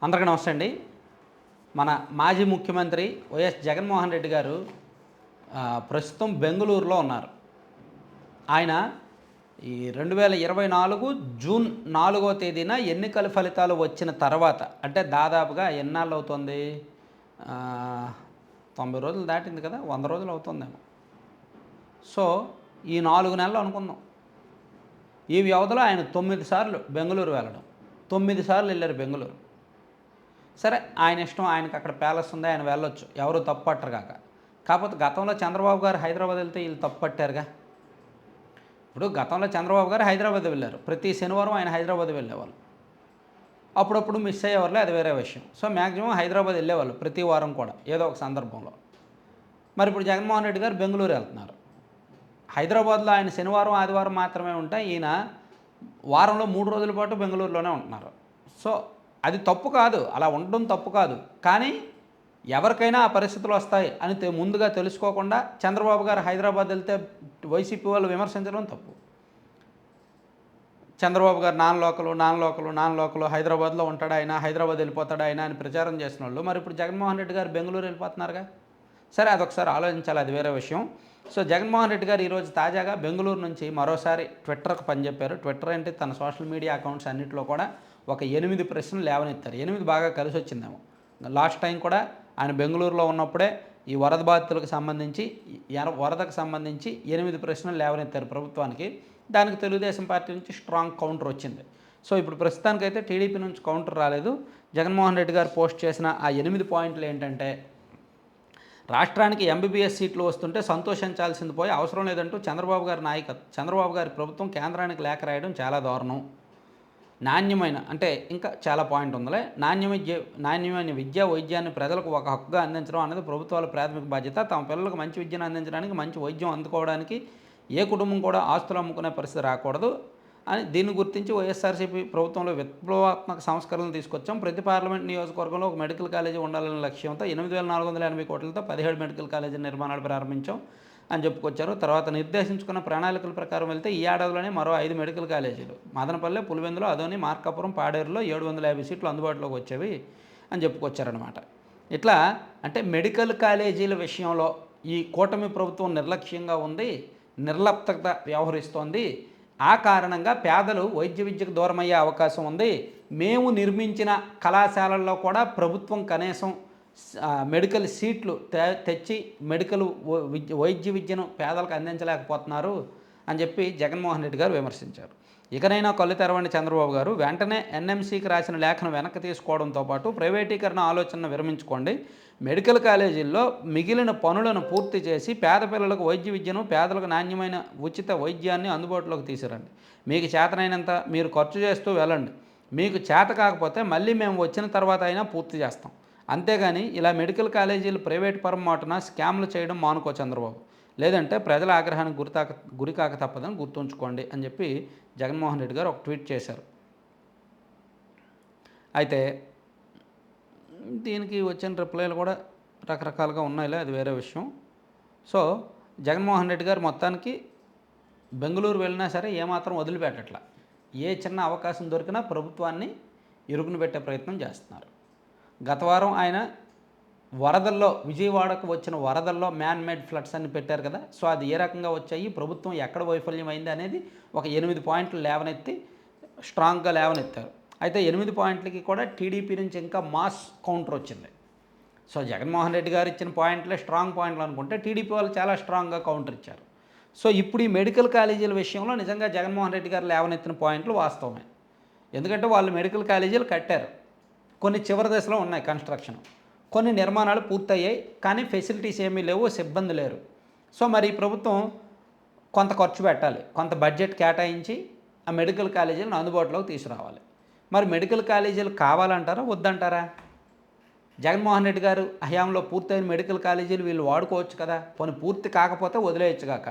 అందరికీ నమస్తే అండి. మన మాజీ ముఖ్యమంత్రి వైఎస్ జగన్మోహన్ రెడ్డి గారు ప్రస్తుతం బెంగుళూరులో ఉన్నారు. ఆయన ఈ 2024 జూన్ 4వ తేదీన ఎన్నికల ఫలితాలు వచ్చిన తర్వాత, అంటే దాదాపుగా ఎన్నాళ్ళు అవుతుంది, 90 రోజులు దాటింది కదా, 100 రోజులు అవుతుందేమో. సో ఈ 4 నెలలు అనుకుందాం. ఈ వ్యవధిలో ఆయన 9 సార్లు బెంగుళూరు వెళ్ళడం, 9 సార్లు వెళ్ళారు బెంగుళూరు. సరే, ఆయన ఇష్టం, ఆయనకి అక్కడ ప్యాలెస్ ఉంది, ఆయన వెళ్ళొచ్చు, ఎవరు తప్పు పట్టరు కాక. కాకపోతే గతంలో చంద్రబాబు గారు హైదరాబాద్ వెళ్తే వీళ్ళు తప్పు పట్టారుగా. ఇప్పుడు గతంలో చంద్రబాబు గారు హైదరాబాద్ వెళ్ళారు, ప్రతి శనివారం ఆయన హైదరాబాద్ వెళ్ళేవాళ్ళు. అప్పుడప్పుడు మిస్ అయ్యేవాళ్ళే, అది వేరే విషయం. సో మ్యాక్సిమం హైదరాబాద్ వెళ్ళేవాళ్ళు ప్రతి వారం కూడా ఏదో ఒక సందర్భంలో. మరి ఇప్పుడు జగన్మోహన్ రెడ్డి గారు బెంగళూరు వెళ్తున్నారు. హైదరాబాద్లో ఆయన శనివారం ఆదివారం మాత్రమే ఉంటే, ఈయన వారంలో 3 రోజుల పాటు బెంగళూరులోనే ఉంటున్నారు. సో అది తప్పు కాదు, అలా ఉండడం తప్పు కాదు. కానీ ఎవరికైనా ఆ పరిస్థితులు వస్తాయి అని ముందుగా తెలుసుకోకుండా చంద్రబాబు గారు హైదరాబాద్ వెళ్తే వైసీపీ వాళ్ళు విమర్శించడం తప్పు. చంద్రబాబు గారు నాన్ లోకలు హైదరాబాద్లో ఉంటాడు ఆయన, హైదరాబాద్ వెళ్ళిపోతాడు ఆయన అని ప్రచారం చేసిన వాళ్ళు, మరి ఇప్పుడు జగన్మోహన్ రెడ్డి గారు బెంగళూరు వెళ్ళిపోతున్నారుగా. సరే, అదొకసారి ఆలోచించాలి, అది వేరే విషయం. సో జగన్మోహన్ రెడ్డి గారు ఈరోజు తాజాగా బెంగళూరు నుంచి మరోసారి ట్విట్టర్కి పనిచెప్పారు. ట్విట్టర్ అంటే తన సోషల్ మీడియా అకౌంట్స్ అన్నింటిలో కూడా ఒక 8 ప్రశ్నలు లేవనెత్తారు. 8 బాగా కలిసి వచ్చిందేమో. లాస్ట్ టైం కూడా ఆయన బెంగళూరులో ఉన్నప్పుడే ఈ వరద బాధితులకు సంబంధించి, వరదకు సంబంధించి 8 ప్రశ్నలు లేవనెత్తారు ప్రభుత్వానికి. దానికి తెలుగుదేశం పార్టీ నుంచి స్ట్రాంగ్ కౌంటర్ వచ్చింది. సో ఇప్పుడు ప్రస్తుతానికైతే టీడీపీ నుంచి కౌంటర్ రాలేదు. జగన్మోహన్ రెడ్డి గారు పోస్ట్ చేసిన ఆ 8 పాయింట్లు ఏంటంటే, రాష్ట్రానికి ఎంబీబీఎస్ సీట్లు వస్తుంటే సంతోషించాల్సింది పోయి అవసరం లేదంటూ చంద్రబాబు గారి ప్రభుత్వం కేంద్రానికి లేఖ రాయడం చాలా దారుణం. నాణ్యమైన, అంటే ఇంకా చాలా పాయింట్ ఉందిలే, నాణ్యమైన విద్య వైద్యాన్ని ప్రజలకు ఒక హక్కుగా అందించడం అనేది ప్రభుత్వాల ప్రాథమిక బాధ్యత. తమ పిల్లలకు మంచి విద్యను అందించడానికి, మంచి వైద్యం అందుకోవడానికి ఏ కుటుంబం కూడా ఆస్తులు అమ్ముకునే పరిస్థితి రాకూడదు అని దీన్ని గుర్తించి వైఎస్ఆర్సీపీ ప్రభుత్వంలో విప్లవాత్మక సంస్కరణలు తీసుకొచ్చాం. ప్రతి పార్లమెంట్ నియోజకవర్గంలో ఒక మెడికల్ కాలేజీ ఉండాలనే లక్ష్యంతో 8,480 కోట్లతో 17 మెడికల్ కాలేజీ నిర్మాణాలు ప్రారంభించాం అని చెప్పుకొచ్చారు. తర్వాత నిర్దేశించుకున్న ప్రణాళికల ప్రకారం వెళ్తే ఈ ఏడాదిలోనే మరో 5 మెడికల్ కాలేజీలు మదనపల్లె, పులివెందులు, అదోని, మార్కాపురం, పాడేరులో 750 సీట్లు అందుబాటులోకి వచ్చేవి అని చెప్పుకొచ్చారనమాట. ఇట్లా అంటే మెడికల్ కాలేజీల విషయంలో ఈ కూటమి ప్రభుత్వం నిర్లక్ష్యంగా ఉంది, నిర్లిప్తత వ్యవహరిస్తోంది. ఆ కారణంగా పేదలు వైద్య విద్యకు దూరమయ్యే అవకాశం ఉంది. మేము నిర్మించిన కళాశాలల్లో కూడా ప్రభుత్వం కనీసం మెడికల్ సీట్లు తెచ్చి వైద్య విద్యను పేదలకు అందించలేకపోతున్నారు అని చెప్పి జగన్మోహన్ రెడ్డి గారు విమర్శించారు. ఇకనైనా కళ్ళు తెరవండి చంద్రబాబు గారు, వెంటనే ఎన్ఎంసీకి రాసిన లేఖను వెనక్కి తీసుకోవడంతో పాటు ప్రైవేటీకరణ ఆలోచనను విరమించుకోండి. మెడికల్ కాలేజీల్లో మిగిలిన పనులను పూర్తి చేసి పేద పిల్లలకు వైద్య విద్యను, పేదలకు నాణ్యమైన ఉచిత వైద్యాన్ని అందుబాటులోకి తీసుకురండి. మీకు చేతనైనంత మీరు ఖర్చు చేస్తూ వెళ్ళండి. మీకు చేత కాకపోతే మళ్ళీ మేము వచ్చిన తర్వాత అయినా పూర్తి చేస్తాం. అంతేగాని ఇలా మెడికల్ కాలేజీలు ప్రైవేట్ పరం మాటున స్కామ్లు చేయడం మానుకో చంద్రబాబు, లేదంటే ప్రజల ఆగ్రహానికి గురికాక తప్పదని గుర్తుంచుకోండి అని చెప్పి జగన్మోహన్ రెడ్డి గారు ఒక ట్వీట్ చేశారు. అయితే దీనికి వచ్చిన రిప్లైలు కూడా రకరకాలుగా ఉన్నాయిలే, అది వేరే విషయం. సో జగన్మోహన్ రెడ్డి గారు మొత్తానికి బెంగళూరు వెళ్ళినా సరే ఏమాత్రం వదిలిపెట్టట్లా. ఏ చిన్న అవకాశం దొరికినా ప్రభుత్వాన్ని ఇరుకుని పెట్టే ప్రయత్నం చేస్తున్నారు. గత వారం ఆయన వరదల్లో, విజయవాడకు వచ్చిన వరదల్లో మ్యాన్ మేడ్ ఫ్లడ్స్ అని పెట్టారు కదా. సో అది ఏ రకంగా వచ్చాయి, ప్రభుత్వం ఎక్కడ వైఫల్యం అయింది అనేది ఒక 8 పాయింట్లు లేవనెత్తి స్ట్రాంగ్గా లేవనెత్తారు. అయితే 8 పాయింట్లకి కూడా టీడీపీ నుంచి ఇంకా మాస్ కౌంటర్ వచ్చింది. సో జగన్మోహన్ రెడ్డి గారు ఇచ్చిన పాయింట్లే స్ట్రాంగ్ పాయింట్లు అనుకుంటే, టీడీపీ వాళ్ళు చాలా స్ట్రాంగ్గా కౌంటర్ ఇచ్చారు. సో ఇప్పుడు ఈ మెడికల్ కాలేజీల విషయంలో నిజంగా జగన్మోహన్ రెడ్డి గారు లేవనెత్తిన పాయింట్లు వాస్తవమే. ఎందుకంటే వాళ్ళు మెడికల్ కాలేజీలు కట్టారు, కొన్ని చివరి దశలో ఉన్నాయి కన్స్ట్రక్షన్, కొన్ని నిర్మాణాలు పూర్తయ్యాయి, కానీ ఫెసిలిటీస్ ఏమీ లేవు, సిబ్బంది లేరు. సో మరి ఈ ప్రభుత్వం కొంత ఖర్చు పెట్టాలి, కొంత బడ్జెట్ కేటాయించి ఆ మెడికల్ కాలేజీలను అందుబాటులోకి తీసుకురావాలి. మరి మెడికల్ కాలేజీలు కావాలంటారా వద్దంటారా? జగన్మోహన్ రెడ్డి గారు హయాంలో పూర్తయిన మెడికల్ కాలేజీలు వీళ్ళు వాడుకోవచ్చు కదా, పోనీ పూర్తి కాకపోతే వదిలేయచ్చు కాక,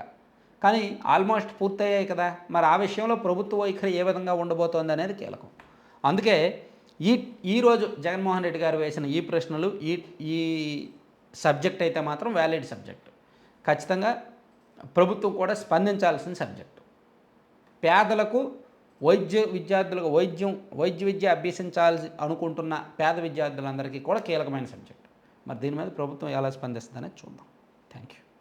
కానీ ఆల్మోస్ట్ పూర్తయ్యాయి కదా. మరి ఆ విషయంలో ప్రభుత్వ వైఖరి ఏ విధంగా ఉండబోతోంది అనేది కీలకం. అందుకే ఈరోజు జగన్మోహన్ రెడ్డి గారు వేసిన ఈ ప్రశ్నలు, ఈ సబ్జెక్ట్ అయితే మాత్రం వ్యాలిడ్ సబ్జెక్ట్, ఖచ్చితంగా ప్రభుత్వం కూడా స్పందించాల్సిన సబ్జెక్టు. పేదలకు వైద్య విద్య అభ్యసించాల్సి అనుకుంటున్న పేద విద్యార్థులందరికీ కూడా కీలకమైన సబ్జెక్ట్. మరి దీని మీద ప్రభుత్వం ఎలా స్పందిస్తుందనేది చూద్దాం. Thank you.